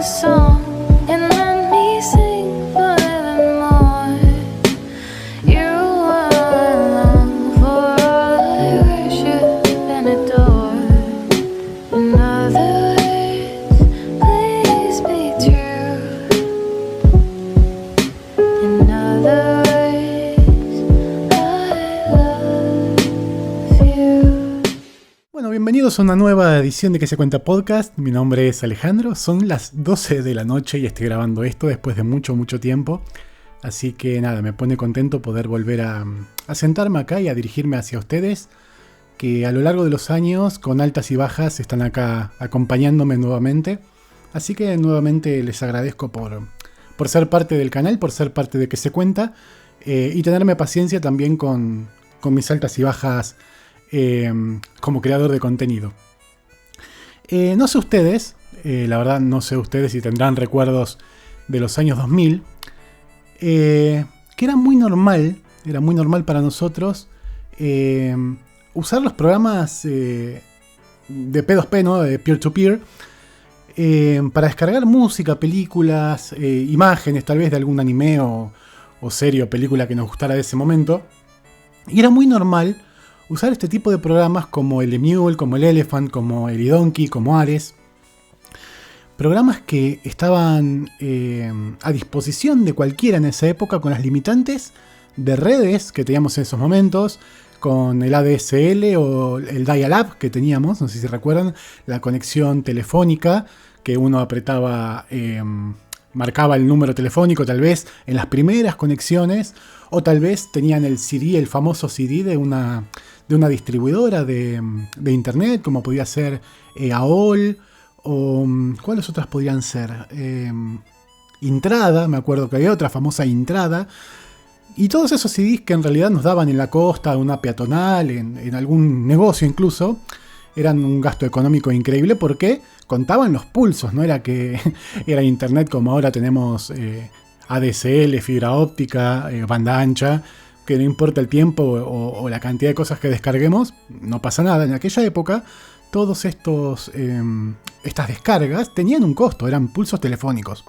song and let me sing forevermore. You are long for all I worship and adore. In other words, please be true. In other words, I love you. Bueno, bienvenidos a una nueva edición de Que se cuenta podcast. Mi nombre es Alejandro, son las 12 de la noche y estoy grabando esto después de mucho tiempo. Así que nada, me pone contento poder volver a sentarme acá y a dirigirme hacia ustedes, que a lo largo de los años, con altas y bajas, están acá acompañándome nuevamente. Así que nuevamente les agradezco por ser parte del canal, por ser parte de Que se cuenta, y tenerme paciencia también con mis altas y bajas como creador de contenido. No sé ustedes, la verdad no sé ustedes si tendrán recuerdos de los años 2000, que era muy normal para nosotros usar los programas de P2P, ¿no? De peer-to-peer, para descargar música, películas, imágenes tal vez de algún anime o serie o película que nos gustara de ese momento. Y era muy normal usar este tipo de programas como el Emule, como el Elephant, como el iDonkey, como Ares. Programas que estaban a disposición de cualquiera en esa época, con las limitantes de redes que teníamos en esos momentos, con el ADSL o el Dial-Up que teníamos, no sé si recuerdan, la conexión telefónica que uno apretaba, marcaba el número telefónico tal vez en las primeras conexiones, o tal vez tenían el CD, el famoso CD de una distribuidora de internet, como podía ser AOL, o ¿cuáles otras podrían ser? Intrada, me acuerdo que había otra famosa Intrada, y todos esos CDs que en realidad nos daban en la costa, en una peatonal, en algún negocio incluso, eran un gasto económico increíble porque contaban los pulsos, no era que era internet como ahora tenemos ADSL, fibra óptica, banda ancha, que no importa el tiempo o la cantidad de cosas que descarguemos, no pasa nada. En aquella época, todos estas descargas tenían un costo, eran pulsos telefónicos.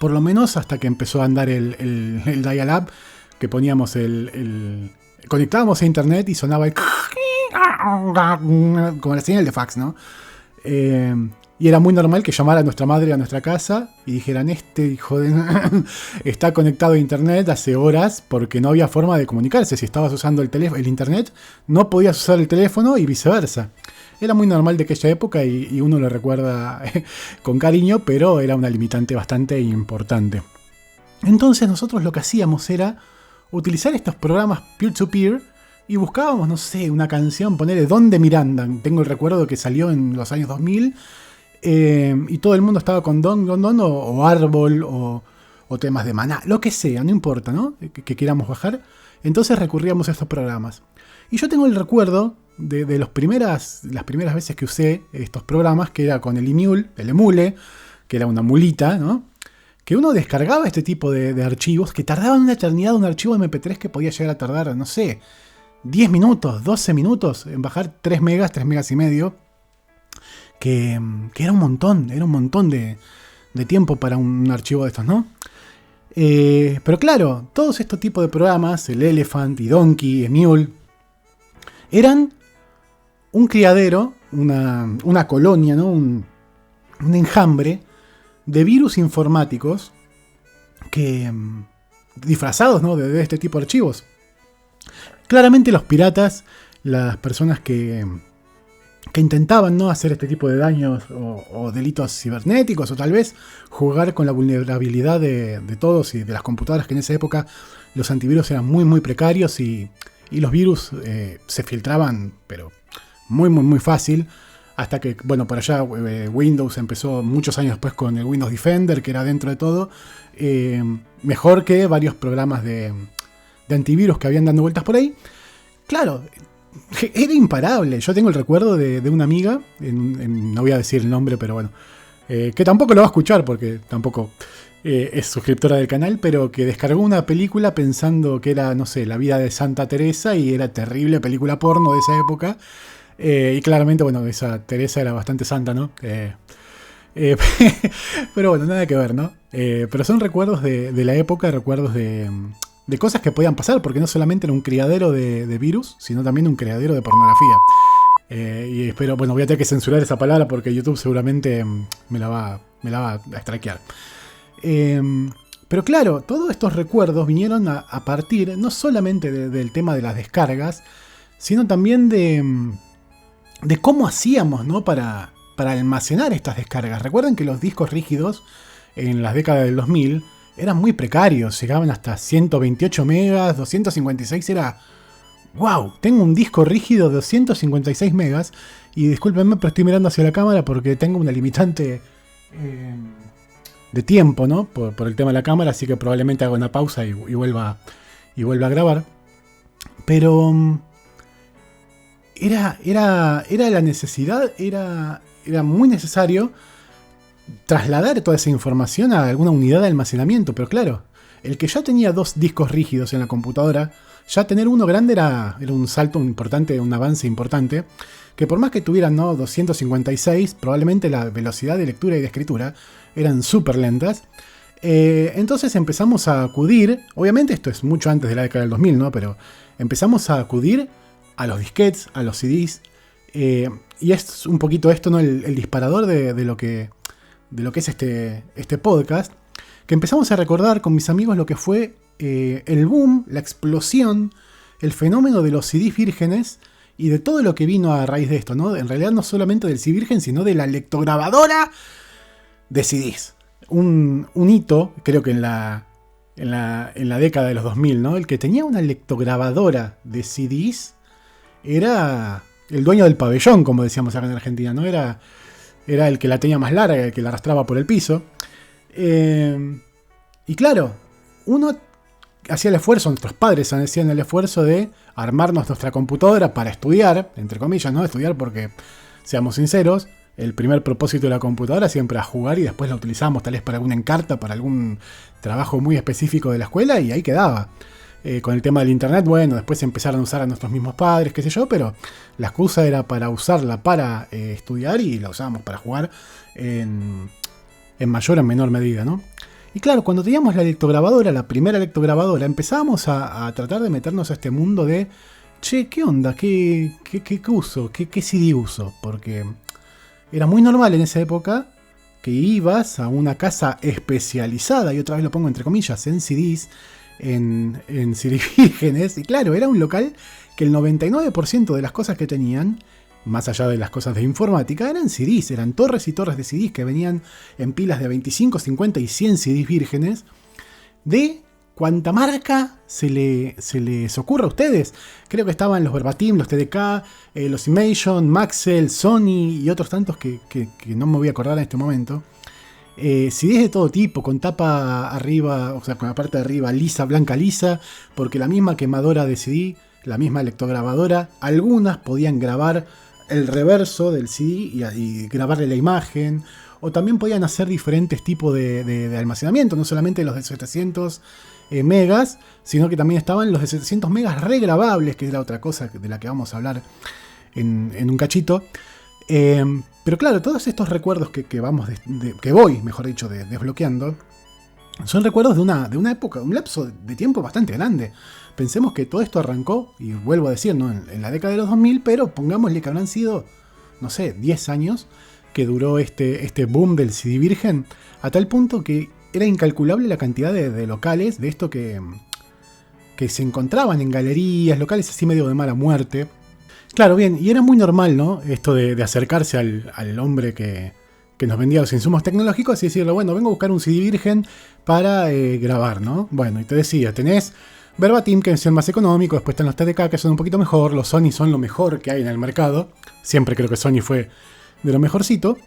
Por lo menos hasta que empezó a andar el Dial-Up, que poníamos conectábamos a internet y sonaba como la señal de fax, ¿no? Y era muy normal que llamara a nuestra madre a nuestra casa y dijeran: este hijo de... está conectado a internet hace horas, porque no había forma de comunicarse. Si estabas usando el internet, no podías usar el teléfono y viceversa. Era muy normal de aquella época y uno lo recuerda con cariño, pero era una limitante bastante importante. Entonces nosotros lo que hacíamos era utilizar estos programas peer-to-peer y buscábamos, no sé, una canción, ponerle Don de Miranda. Tengo el recuerdo que salió en los años 2000, y todo el mundo estaba con Don o Árbol o temas de Maná, lo que sea, no importa, ¿no? Que queramos bajar. Entonces recurríamos a estos programas. Y yo tengo el recuerdo de las primeras veces que usé estos programas, que era con el Emule, que era una mulita, ¿no? Que uno descargaba este tipo de archivos que tardaban una eternidad. Un archivo MP3 que podía llegar a tardar, no sé, 10 minutos, 12 minutos en bajar 3 megas y medio. Que era un montón de tiempo para un archivo de estos, ¿no? Pero claro, todos estos tipos de programas, el Elephant, iDonkey, Emule, eran un criadero, una colonia, ¿no? Un enjambre de virus informáticos que disfrazados, ¿no? de este tipo de archivos. Claramente los piratas, las personas que intentaban, ¿no? hacer este tipo de daños o delitos cibernéticos, o tal vez jugar con la vulnerabilidad de todos y de las computadoras, que en esa época los antivirus eran muy precarios y los virus se filtraban, pero muy fácil, hasta que, bueno, por allá Windows empezó muchos años después con el Windows Defender, que era dentro de todo mejor que varios programas de antivirus que habían dando vueltas por ahí. Claro, era imparable. Yo tengo el recuerdo de una amiga, no voy a decir el nombre, pero bueno, que tampoco lo va a escuchar porque tampoco es suscriptora del canal, pero que descargó una película pensando que era, no sé, la vida de Santa Teresa, y era terrible película porno de esa época. Y claramente, bueno, esa Teresa era bastante santa, ¿no? Eh, pero bueno, nada que ver, ¿no? Pero son recuerdos de la época, recuerdos de cosas que podían pasar, porque no solamente era un criadero de virus, sino también un criadero de pornografía. Y espero, bueno, voy a tener que censurar esa palabra porque YouTube seguramente me la va a strikear. Pero claro, todos estos recuerdos vinieron a partir no solamente del tema de las descargas, sino también de cómo hacíamos, ¿no? Para almacenar estas descargas. Recuerden que los discos rígidos en las décadas del 2000 eran muy precarios, llegaban hasta 128 megas, 256 era... ¡Wow! Tengo un disco rígido de 256 megas y discúlpenme, pero estoy mirando hacia la cámara porque tengo una limitante de tiempo, ¿no? Por el tema de la cámara, así que probablemente haga una pausa y vuelva a grabar. Pero era la necesidad, era muy necesario trasladar toda esa información a alguna unidad de almacenamiento, pero claro, el que ya tenía 2 discos rígidos en la computadora, ya tener uno grande era un salto importante, un avance importante, que por más que tuvieran, ¿no? 256, probablemente la velocidad de lectura y de escritura eran súper lentas. Entonces empezamos a acudir, obviamente esto es mucho antes de la década del 2000, ¿no? Pero empezamos a acudir a los disquetes, a los CDs, y es un poquito esto, ¿no? El disparador de lo que es este podcast, que empezamos a recordar con mis amigos lo que fue el boom, la explosión, el fenómeno de los CDs vírgenes y de todo lo que vino a raíz de esto, ¿no? En realidad no solamente del CD virgen, sino de la lectograbadora de CDs. Un hito, creo que en la década de los 2000, ¿no? El que tenía una lectograbadora de CDs era el dueño del pabellón, como decíamos acá en Argentina, ¿no? Era el que la tenía más larga, el que la arrastraba por el piso. Y claro, uno hacía el esfuerzo, nuestros padres hacían el esfuerzo de armarnos nuestra computadora para estudiar, entre comillas, ¿no? Estudiar porque, seamos sinceros, el primer propósito de la computadora siempre era jugar y después la utilizamos tal vez para alguna encarta, para algún trabajo muy específico de la escuela y ahí quedaba. Con el tema del internet, bueno, después empezaron a usar a nuestros mismos padres, qué sé yo, pero la excusa era para usarla para estudiar y la usábamos para jugar en mayor o en menor medida, ¿no? Y claro, cuando teníamos la lectograbadora, la primera lectograbadora, empezábamos a tratar de meternos a este mundo de, che, ¿qué onda? ¿Qué uso? ¿Qué CD uso? Porque era muy normal en esa época que ibas a una casa especializada, y otra vez lo pongo entre comillas, en CDs, en CDs vírgenes, y claro, era un local que el 99% de las cosas que tenían, más allá de las cosas de informática, eran CDs, eran torres y torres de CDs que venían en pilas de 25, 50 y 100 CDs vírgenes de cuanta marca se les ocurra a ustedes. Creo que estaban los Verbatim, los TDK, los Imation, Maxell, Sony y otros tantos que no me voy a acordar en este momento. CDs de todo tipo, con tapa arriba, o sea, con la parte de arriba lisa, blanca lisa, porque la misma quemadora de CD, la misma lectograbadora, algunas podían grabar el reverso del CD y grabarle la imagen, o también podían hacer diferentes tipos de almacenamiento, no solamente los de 700 megas, sino que también estaban los de 700 megas regrabables, que era otra cosa de la que vamos a hablar en un cachito. Pero claro, todos estos recuerdos que voy, mejor dicho, desbloqueando, son recuerdos de una época, un lapso de tiempo bastante grande. Pensemos que todo esto arrancó, y vuelvo a decir, ¿no? en la década de los 2000, pero pongámosle que habrán sido, no sé, 10 años que duró este boom del CD virgen, a tal punto que era incalculable la cantidad de locales de esto que se encontraban en galerías, locales así medio de mala muerte. Claro, bien, y era muy normal, ¿no? Esto de acercarse al hombre que nos vendía los insumos tecnológicos y decirle, bueno, vengo a buscar un CD virgen para grabar, ¿no? Bueno, y te decía, tenés Verbatim, que es el más económico, después están los TDK, que son un poquito mejor, los Sony son lo mejor que hay en el mercado, siempre creo que Sony fue de lo mejorcito,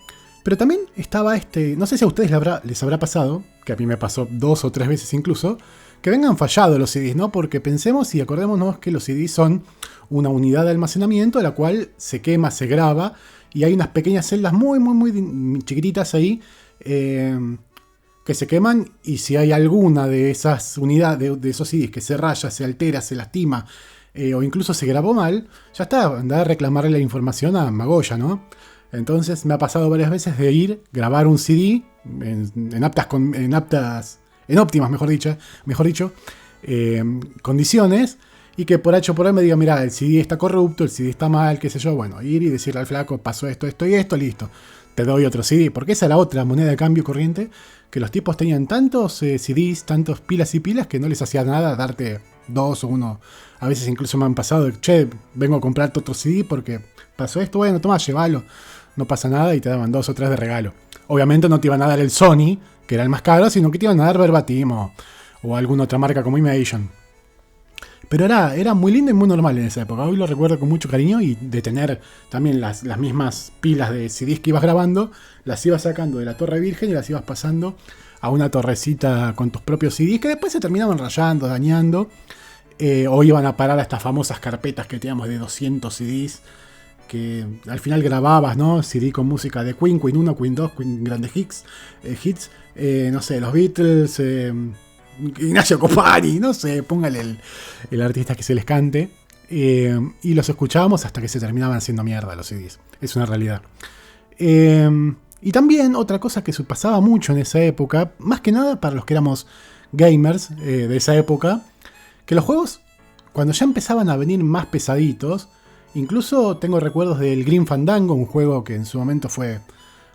pero también estaba no sé si a ustedes les habrá pasado, que a mí me pasó 2 o 3 veces incluso, que vengan fallados los CDs, ¿no? Porque pensemos y acordémonos que los CDs son una unidad de almacenamiento, la cual se quema, se graba, y hay unas pequeñas celdas muy, muy, muy chiquititas ahí, que se queman, y si hay alguna de esas unidades, de esos CDs que se raya, se altera, se lastima, o incluso se grabó mal, ya está, andá a reclamarle la información a Magoya, ¿no? Entonces me ha pasado varias veces de ir, grabar un CD en óptimas, mejor dicho, condiciones, y que por H o por B me diga, mira, el CD está corrupto, el CD está mal, qué sé yo. Bueno, ir y decirle al flaco, pasó esto, esto y esto, listo. Te doy otro CD, porque esa era la otra moneda de cambio corriente, que los tipos tenían tantos CDs, tantos pilas y pilas, que no les hacía nada darte 2 o 1. A veces incluso me han pasado, che, vengo a comprarte otro CD porque pasó esto, bueno, toma, llévalo. No pasa nada, y te daban 2 o 3 de regalo. Obviamente no te iban a dar el Sony, que era el más caro, sino que te iban a dar Verbatim o alguna otra marca como Imagine. Pero era muy lindo y muy normal en esa época. Hoy lo recuerdo con mucho cariño, y de tener también las mismas pilas de CDs que ibas grabando, las ibas sacando de la torre virgen y las ibas pasando a una torrecita con tus propios CDs, que después se terminaban rayando, dañando, o iban a parar a estas famosas carpetas que teníamos de 200 CDs, que al final grababas, ¿no? CD con música de Queen, Queen 1, Queen 2, Queen grandes hits, no sé, los Beatles, Ignacio Copani, no sé, póngale el artista que se les cante, y los escuchábamos hasta que se terminaban haciendo mierda los CDs. Es una realidad. Y también otra cosa que se pasaba mucho en esa época, más que nada para los que éramos gamers de esa época, que los juegos, cuando ya empezaban a venir más pesaditos, incluso tengo recuerdos del Grim Fandango, un juego que en su momento fue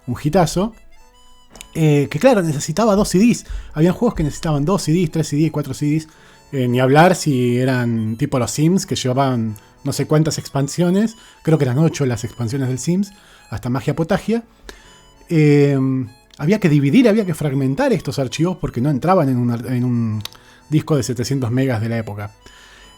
un hitazo, que claro, necesitaba 2 CDs. Habían juegos que necesitaban 2 CDs, 3 CDs, 4 CDs. Ni hablar si eran tipo los Sims, que llevaban no sé cuántas expansiones. Creo que eran 8 las expansiones del Sims, hasta Magia Potagia. Había que dividir, había que fragmentar estos archivos porque no entraban en un disco de 700 megas de la época.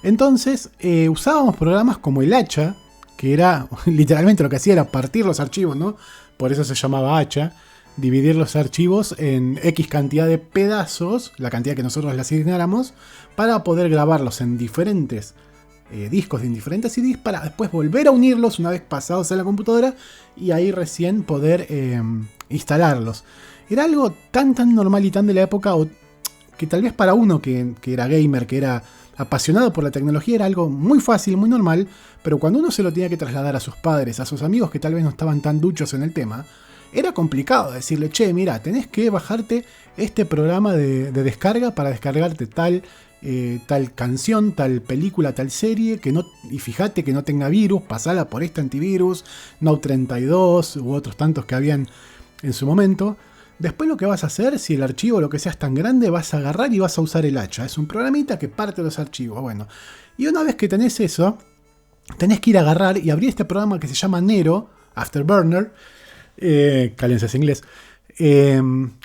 Entonces usábamos programas como el Hacha, que era literalmente lo que hacía era partir los archivos, ¿no? Por eso se llamaba Hacha. Dividir los archivos en X cantidad de pedazos, la cantidad que nosotros le asignáramos, para poder grabarlos en diferentes discos de diferentes CDs, para después volver a unirlos una vez pasados a la computadora, y ahí recién poder instalarlos. Era algo tan normal y tan de la época, que tal vez para uno que era gamer, que era apasionado por la tecnología, era algo muy fácil, muy normal, pero cuando uno se lo tenía que trasladar a sus padres, a sus amigos que tal vez no estaban tan duchos en el tema, era complicado decirle, che, mira, tenés que bajarte este programa de descarga para descargarte tal canción, tal película, tal serie, y fíjate que no tenga virus, pasala por este antivirus, Note 32 u otros tantos que habían en su momento. Después lo que vas a hacer, si el archivo lo que sea es tan grande, vas a agarrar y vas a usar el Hacha. Es un programita que parte los archivos. Bueno, y una vez que tenés eso, tenés que ir a agarrar y abrir este programa que se llama Nero, Afterburner, cállense ese inglés,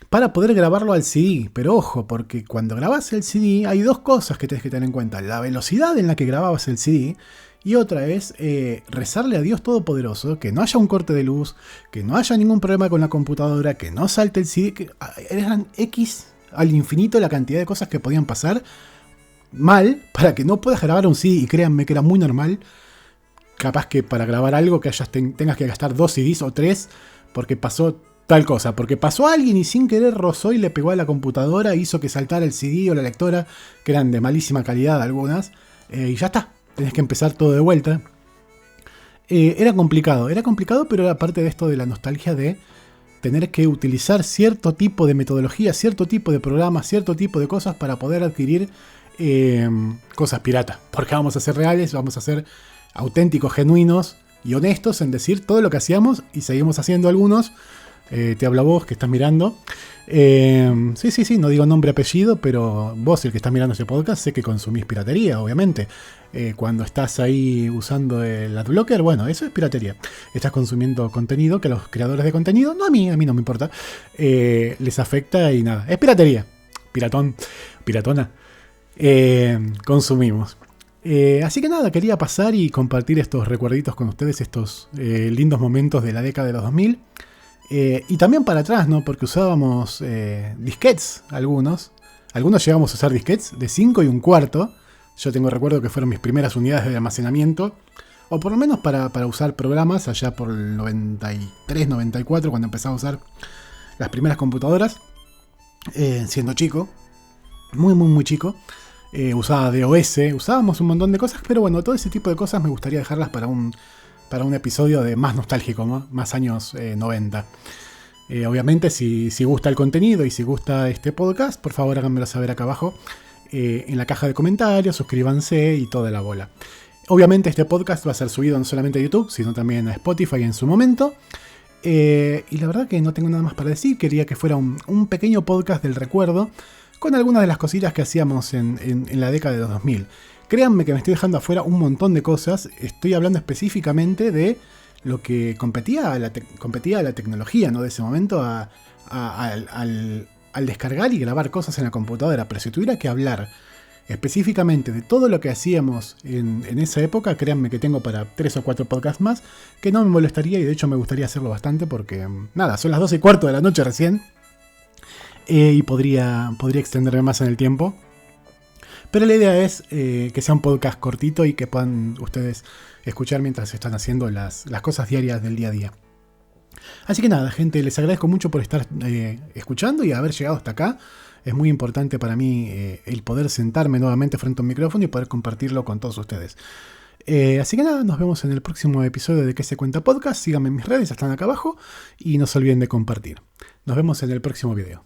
para poder grabarlo al CD. Pero ojo, porque cuando grabas el CD hay 2 cosas que tenés que tener en cuenta: la velocidad en la que grababas el CD, y otra es rezarle a Dios Todopoderoso que no haya un corte de luz, que no haya ningún problema con la computadora, que no salte el CD, que eran X al infinito la cantidad de cosas que podían pasar mal para que no puedas grabar un CD. Y créanme que era muy normal, capaz que para grabar algo que tengas que gastar 2 CDs o 3, porque pasó tal cosa, porque pasó alguien y sin querer rozó y le pegó a la computadora, hizo que saltara el CD o la lectora, que eran de malísima calidad algunas, y ya está, tenés que empezar todo de vuelta. Era complicado, pero era parte de esto de la nostalgia de tener que utilizar cierto tipo de metodología, cierto tipo de programas, cierto tipo de cosas para poder adquirir cosas piratas, porque vamos a ser reales, vamos a ser auténticos, genuinos y honestos en decir todo lo que hacíamos, y seguimos haciendo algunos. Te habla vos que estás mirando. Sí, no digo nombre, apellido, pero vos, el que estás mirando este podcast, sé que consumís piratería, obviamente. Cuando estás ahí usando el adblocker, bueno, eso es piratería. Estás consumiendo contenido que a los creadores de contenido, no a mí no me importa, les afecta, y nada, es piratería. Piratona. Consumimos. Así que nada, quería pasar y compartir estos recuerditos con ustedes, estos lindos momentos de la década de los 2000. Y también para atrás, ¿no? Porque usábamos disquetes, algunos llegamos a usar disquetes de 5 y un cuarto. Yo tengo recuerdo que fueron mis primeras unidades de almacenamiento, o por lo menos para usar programas, allá por el 93, 94, cuando empezaba a usar las primeras computadoras, siendo chico, muy chico. Usaba DOS, usábamos un montón de cosas, pero bueno, todo ese tipo de cosas me gustaría dejarlas para un para un episodio de más nostálgico, ¿no? Más años 90. Obviamente, si gusta el contenido y si gusta este podcast, por favor háganmelo saber acá abajo en la caja de comentarios, suscríbanse y toda la bola. Obviamente este podcast va a ser subido no solamente a YouTube, sino también a Spotify en su momento. Y la verdad que no tengo nada más para decir, quería que fuera un pequeño podcast del recuerdo, con algunas de las cosillas que hacíamos en la década de los 2000. Créanme que me estoy dejando afuera un montón de cosas, estoy hablando específicamente de lo que competía a la tecnología, ¿no? De ese momento al descargar y grabar cosas en la computadora. Pero si tuviera que hablar específicamente de todo lo que hacíamos en esa época, créanme que tengo para 3 o 4 podcasts más, que no me molestaría y de hecho me gustaría hacerlo bastante porque, nada, son las 12:15 de la noche recién y podría extenderme más en el tiempo. Pero la idea es que sea un podcast cortito y que puedan ustedes escuchar mientras están haciendo las cosas diarias del día a día. Así que nada, gente, les agradezco mucho por estar escuchando y haber llegado hasta acá. Es muy importante para mí el poder sentarme nuevamente frente a un micrófono y poder compartirlo con todos ustedes. Así que nada, nos vemos en el próximo episodio de ¿Qué se cuenta podcast? Síganme en mis redes, están acá abajo y no se olviden de compartir. Nos vemos en el próximo video.